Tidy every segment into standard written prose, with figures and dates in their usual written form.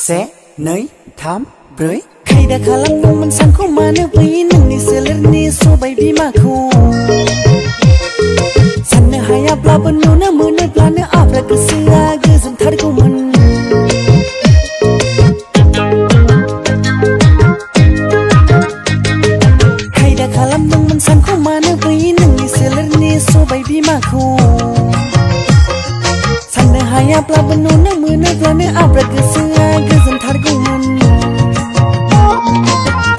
से नै थाम ब्रै खायदा खालामदोंमोन सानखौ मानो बै नोंनि सोलेरनि सबाय बिमाखौ साननो हायाब्लाबो नुनो मोनोब्लानो आब्रा गोसोआ गोजोनथारगौमोन खायदा खालामदोंमोन सानखौ मानो बै नोंनि सोलेरनि सबाय बिमाखौ साननो हायाब्लाबो नुनो मोनोब्लानो आब्रा गोसोआ गोजोनथारगौमोन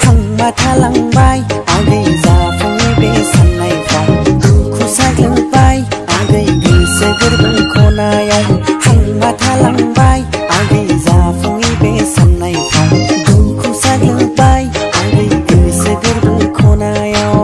थांमा थालांबाय आगै जाफुङै बे साननायफ्राव दुखु साग्लोबबाय आगै गोसो गोरबो खनायाव थांमा थालांबाय आगै जाफुङै बे साननायफ्राव दुखु साग्लोबबाय आगै गोसो गोरबो खनायाव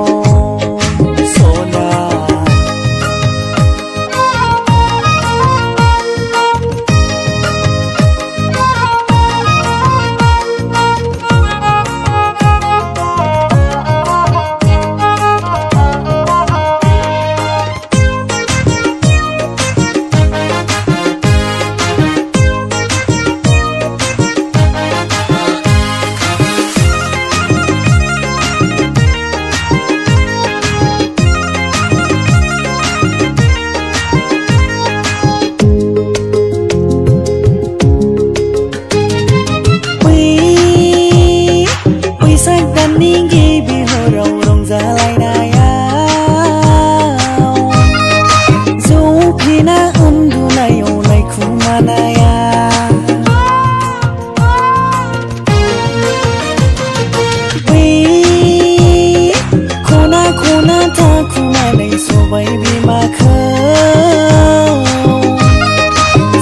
सबाय बिमाखौ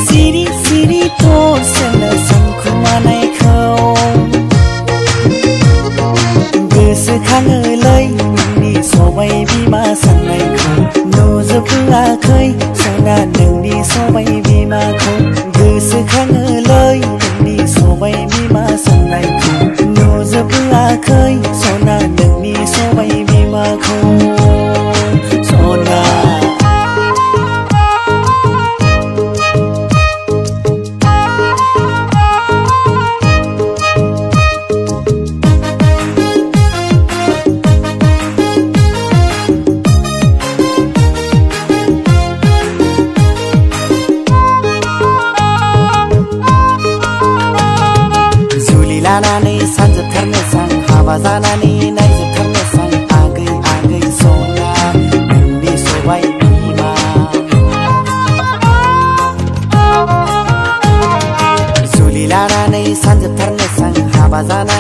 सिरि सिरि थरसेनो सानखुमानायखौ गोसोखाङोलै नोंनि सबाय बिमा साननायखौ नुजोबबोआखै सना नोंनि सबाय बिमाखौ गोसोखाङोलै नोंनि सबाय बिमा साननायखौ नुजोबबोआखै सना नोंनि सबाय बिमाखौ लानानै सानजोबथारनो सां हाबा जानानै नायजोबथारनो सां आगै आगै सना नोंनि सबाय बिमा जुलि लानानै सानजोबथारनो सां हाबा जानानै